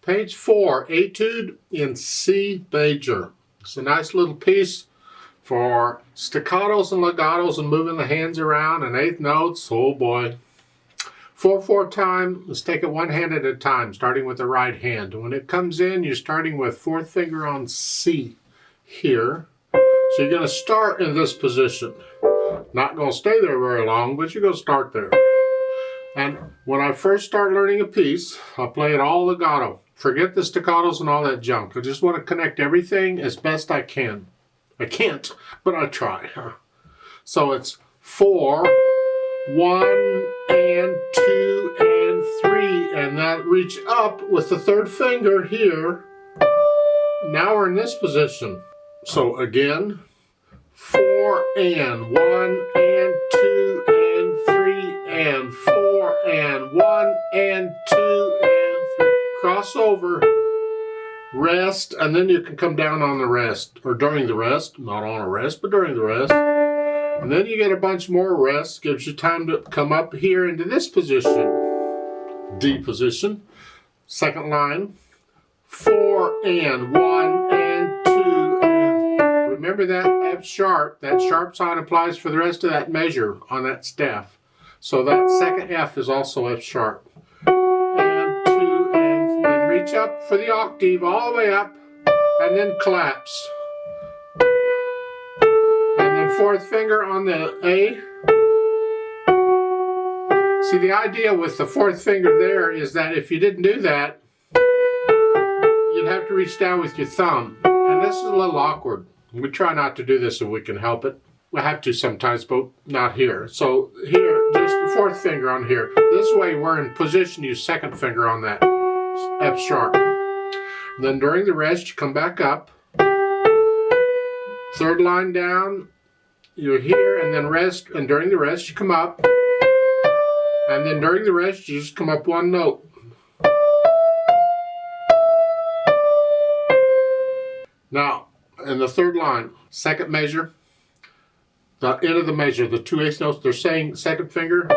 Page 4, Etude in C major. It's a nice little piece for staccatos and legatos and moving the hands around and eighth notes. Oh boy. 4/4 time. Let's take it one hand at a time, starting with the right hand. When it comes in, you're starting with fourth finger on C here. So you're going to start in this position. Not going to stay there very long, but you're going to start there. And when I first start learning a piece, I'll play it all legato. Forget the staccatos and all that junk. I just want to connect everything as best I can. I can't, but I try. So it's 4, 1, and 2, and 3, and that reach up with the third finger here. Now we're in this position. So again, 4 and 1 and 2 and 3 and 4 and 1 and 2 and 3. Cross over, rest, and then you can come down on the rest, or during the rest, not on a rest, but during the rest. And then you get a bunch more rest, gives you time to come up here into this position, D position. Second line, 4 and 1 and 2 and remember that F sharp, that sharp sign applies for the rest of that measure on that staff. So that second F is also F sharp. And 2 and then reach up for the octave all the way up and then collapse. Fourth finger on the A. See, the idea with the fourth finger there is that if you didn't do that, you'd have to reach down with your thumb. And this is a little awkward. We try not to do this if we can help it. We have to sometimes, but not here. So here, just the fourth finger on here. This way we're in position, use second finger on that F sharp. And then during the rest, you come back up. Third line down. You're here and then rest, and during the rest you come up, and then during the rest you just come up one note. Now, in the third line, second measure, the end of the measure, the 2/8 notes, they're saying second finger.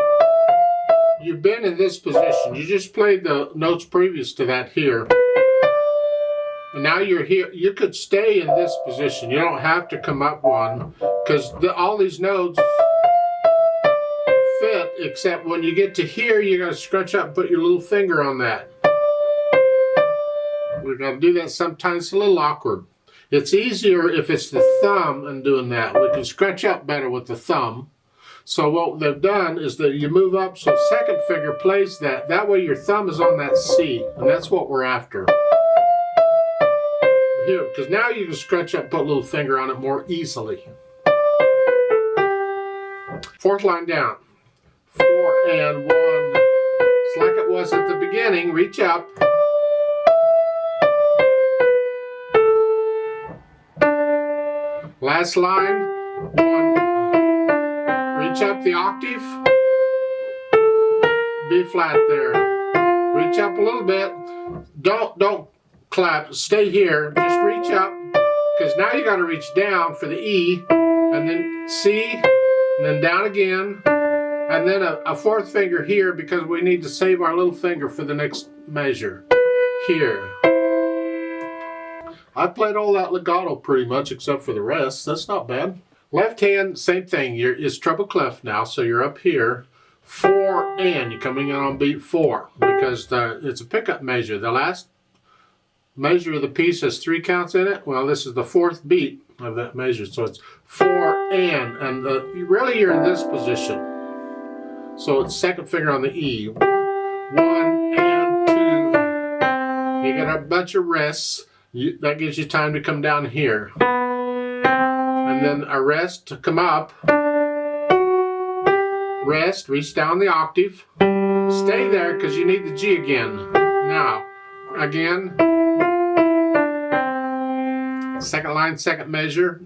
You've been in this position. You just played the notes previous to that here. And now you're here. You could stay in this position. You don't have to come up one because all these notes fit, except when you get to here, you got to scrunch up and put your little finger on that. We're going to do that sometimes. It's a little awkward. It's easier if it's the thumb and doing that. We can scrunch up better with the thumb. So what they've done is that you move up so second finger plays that. That way your thumb is on that C, and that's what we're after. Here, because now you can scrunch up, put a little finger on it more easily. Fourth line down, 4 and 1. It's like it was at the beginning. Reach up. Last line, 1. Reach up the octave. B flat there. Reach up a little bit. Don't clap, stay here, just reach up, because now you got to reach down for the E, and then C, and then down again, and then a fourth finger here, because we need to save our little finger for the next measure, here. I played all that legato pretty much, except for the rest. That's not bad. Left hand, same thing, it's treble clef now, so you're up here, 4 and, you're coming in on beat 4, because it's a pickup measure. The last measure of the piece has 3 counts in it. Well, this is the 4th beat of that measure, so it's 4 and really you're in this position. So it's second finger on the E. 1 and 2. You got a bunch of rests. That gives you time to come down here, and then a rest to come up. Rest, reach down the octave. Stay there because you need the G again. Now, again. Second line, second measure.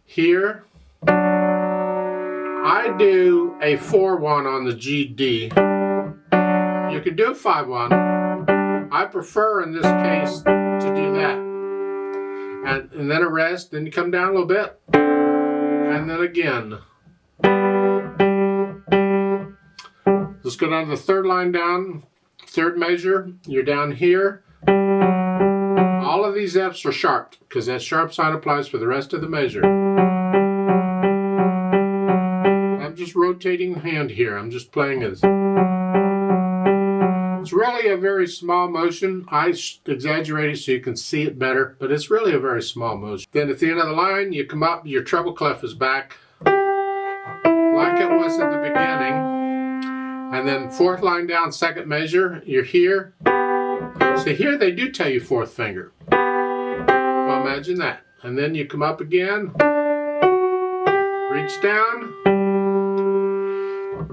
Here, I do a 4/1 on the G-D. You can do a 5/1. I prefer in this case to do that. And then a rest, then you come down a little bit, and then again. Let's go down to the third line down, third measure. You're down here. of these Fs are sharp because that sharp sign applies for the rest of the measure. I'm just rotating the hand here. I'm just playing this. It's really a very small motion. I exaggerate it so you can see it better, but it's really a very small motion. Then at the end of the line, you come up, your treble clef is back like it was at the beginning. And then fourth line down, second measure, you're here. So here they do tell you fourth finger. Well, imagine that. And then you come up again, reach down,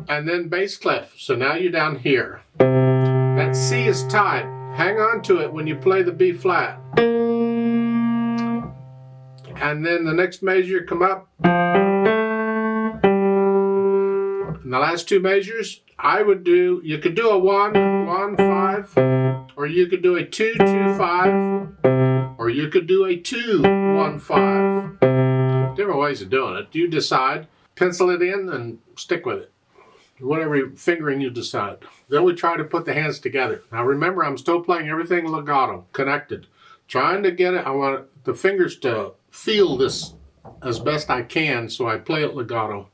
and then bass clef. So now you're down here. That C is tied. Hang on to it when you play the B flat. And then the next measure, come up. And the last two measures, I would do, you could do a 1, 1, 5, or you could do a 2, 2, 5, or you could do a 2, 1, 5. Different ways of doing it. You decide, pencil it in and stick with it. Whatever fingering you decide. Then we try to put the hands together. Now remember, I'm still playing everything legato, connected. Trying to get it, I want the fingers to feel this as best I can, so I play it legato.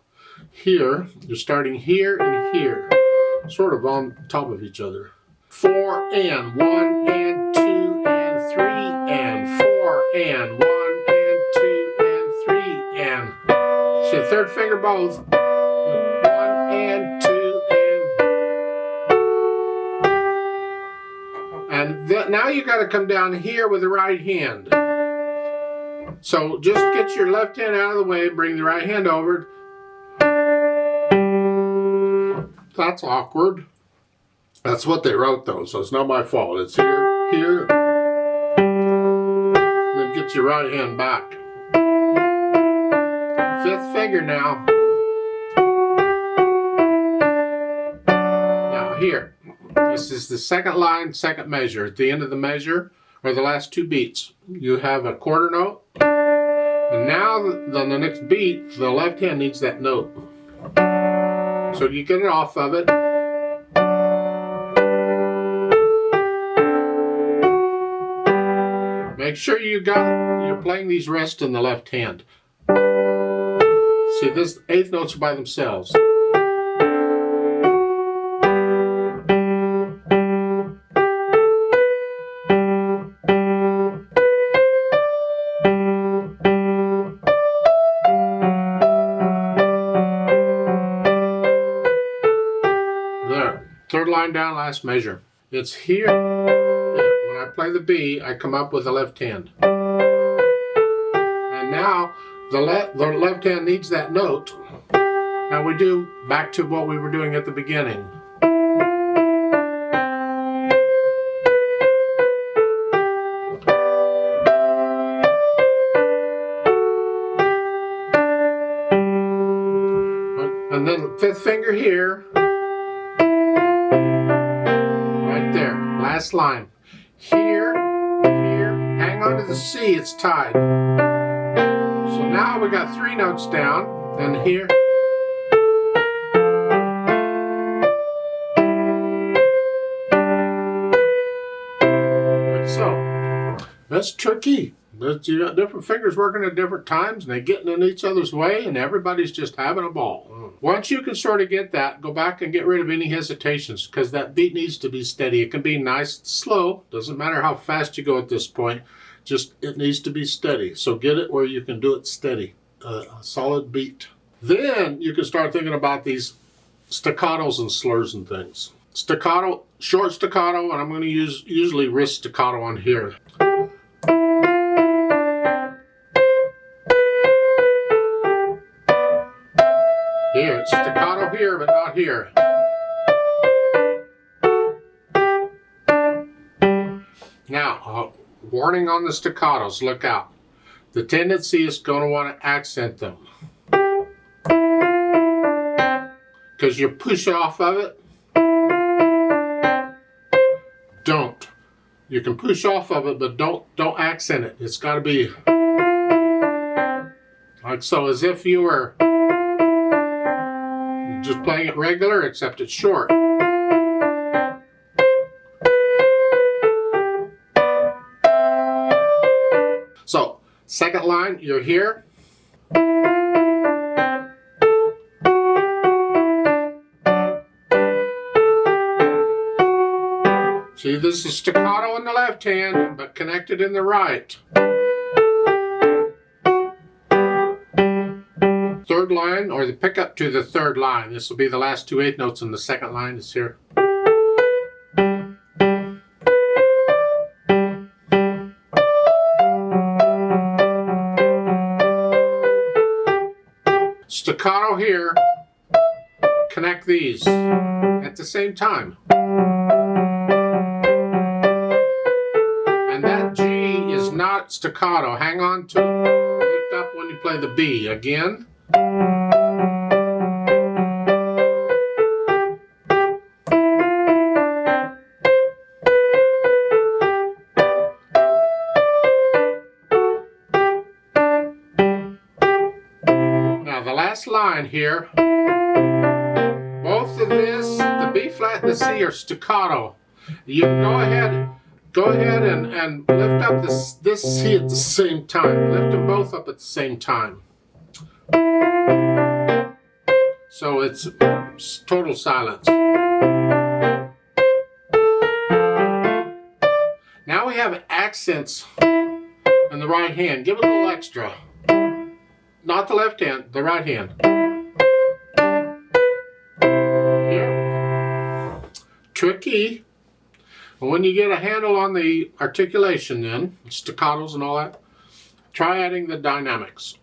Here, you're starting here and here, sort of on top of each other. 4 and 1 and 2 and 3 and 4 and 1 and 2 and 3 and. So third finger both. 1 and 2 and now you got to come down here with the right hand. So just get your left hand out of the way, bring the right hand over. That's awkward. That's what they wrote though, so it's not my fault. It's here, here. Then get your right hand back. Fifth finger now. Now here, this is the second line, second measure. At the end of the measure, or the last two beats, you have a quarter note. And now on the next beat, the left hand needs that note. So you get it off of it. Make sure you're playing these rests in the left hand. See, this eighth notes are by themselves. Third line down, last measure. It's here. When I play the B, I come up with the left hand. And now the left hand needs that note. Now we do back to what we were doing at the beginning. And then fifth finger here. Last line. Here, here, hang on to the C, it's tied. So now we got three notes down, and here. Like so. That's tricky. You got different fingers working at different times, and they're getting in each other's way, and everybody's just having a ball. Once you can sort of get that, go back and get rid of any hesitations, because that beat needs to be steady. It can be nice and slow. Doesn't matter how fast you go at this point. Just, it needs to be steady. So get it where you can do it steady. A solid beat. Then you can start thinking about these staccatos and slurs and things. Staccato, short staccato, and I'm going to use usually wrist staccato on here. Here, it's staccato here, but not here. Now, warning on the staccatos, look out. The tendency is going to want to accent them. Because you push off of it. Don't. You can push off of it, but don't accent it. It's got to be like so, as if you were just playing it regular, except it's short. So, second line, you're here. See, this is staccato in the left hand, but connected in the right. Third line, or the pickup to the third line. This will be the last 2 eighth notes in the second line is here. Staccato here, connect these at the same time. And that G is not staccato. Hang on to it. Lift up when you play the B. Again. Line here, both of this, the B flat and the C, are staccato. You go ahead and lift up this C at the same time. Lift them both up at the same time. So it's total silence. Now we have accents in the right hand. Give it a little extra. Not the left hand, the right hand. Here. Tricky. And when you get a handle on the articulation then, staccatos and all that, try adding the dynamics.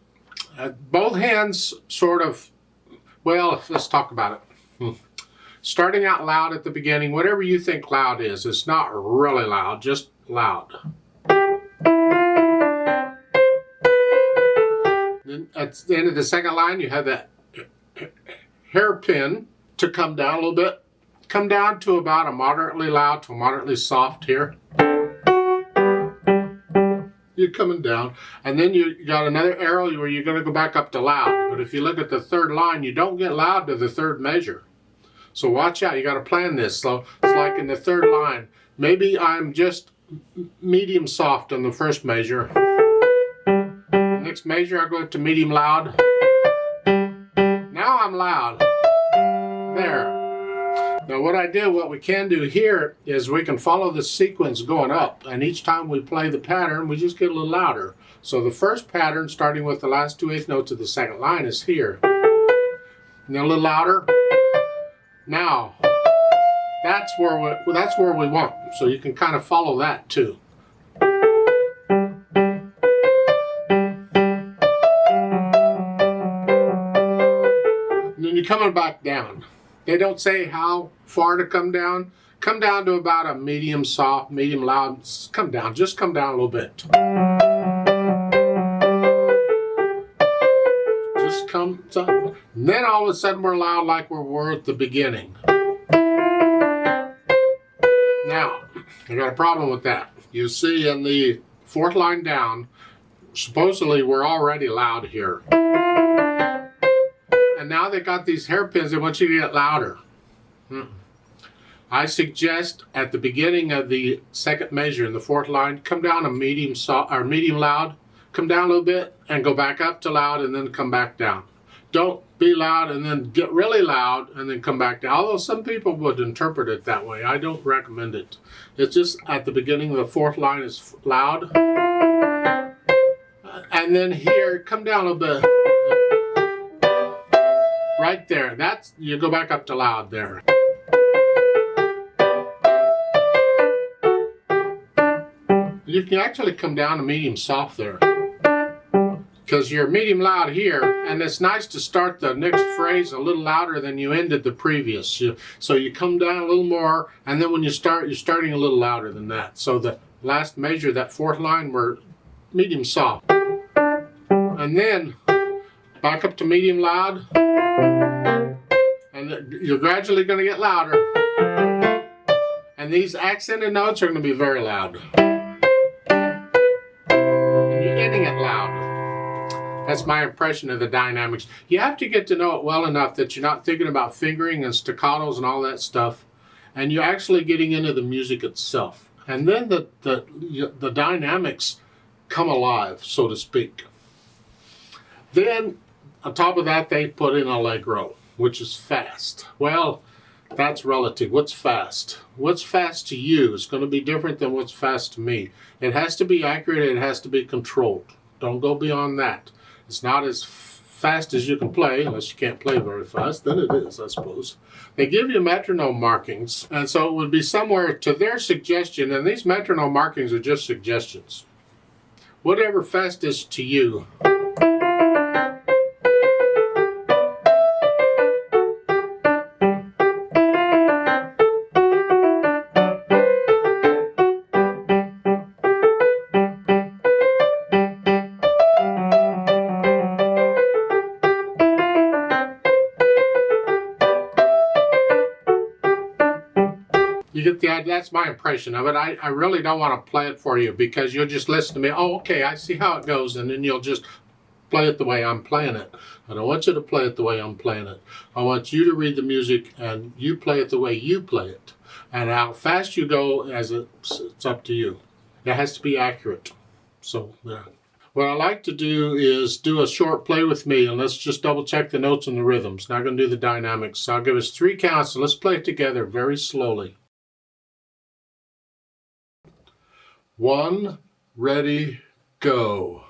Both hands sort of, well, let's talk about it. Starting out loud at the beginning, whatever you think loud is, it's not really loud, just loud. Then at the end of the second line, you have that hairpin to come down a little bit. Come down to about a moderately loud to moderately soft here. You're coming down. And then you got another arrow where you're going to go back up to loud. But if you look at the third line, you don't get loud to the third measure. So watch out. You got to plan this. So it's like in the third line. Maybe I'm just medium soft on the first measure. Next measure, I go up to medium loud. Now I'm loud. There. Now what we can do here is we can follow the sequence going up. And each time we play the pattern, we just get a little louder. So the first pattern, starting with the last 2 eighth notes of the second line, is here. And then a little louder. Now, that's where we want. So you can kind of follow that too. You're coming back down. They don't say how far to come down. Come down to about a medium soft, medium loud. Come down, just come down a little bit. Just come down. And then all of a sudden we're loud like we were at the beginning. Now, I got a problem with that. You see in the fourth line down, supposedly we're already loud here. And now they got these hairpins, they want you to get louder. I suggest at the beginning of the second measure in the fourth line, come down to medium soft or medium loud, come down a little bit and go back up to loud and then come back down. Don't be loud and then get really loud and then come back down. Although some people would interpret it that way. I don't recommend it. It's just at the beginning of the fourth line is loud. And then here, come down a little bit. Right there, you go back up to loud there. You can actually come down to medium soft there. Because you're medium loud here, and it's nice to start the next phrase a little louder than you ended the previous. So you come down a little more, and then when you start, you're starting a little louder than that. So the last measure, that fourth line, we're medium soft. And then back up to medium loud. And you're gradually going to get louder. And these accented notes are going to be very loud. And you're getting it loud. That's my impression of the dynamics. You have to get to know it well enough that you're not thinking about fingering and staccatos and all that stuff. And you're actually getting into the music itself. And then the dynamics come alive, so to speak. Then, on top of that, they put in allegro, which is fast. Well, that's relative. What's fast? What's fast to you is going to be different than what's fast to me. It has to be accurate. It has to be controlled. Don't go beyond that. It's not as fast as you can play, unless you can't play very fast. Then it is, I suppose. They give you metronome markings, and so it would be somewhere to their suggestion, and these metronome markings are just suggestions. Whatever fast is to you. You get the idea. That's my impression of it. I really don't want to play it for you because you'll just listen to me. Oh, okay, I see how it goes, and then you'll just play it the way I'm playing it. I don't want you to play it the way I'm playing it. I want you to read the music and you play it the way you play it. And how fast you go, it's up to you. It has to be accurate. So, yeah. What I like to do is do a short play with me, and let's just double check the notes and the rhythms. Not going to do the dynamics. So I'll give us 3 counts, and let's play it together very slowly. 1, ready, go.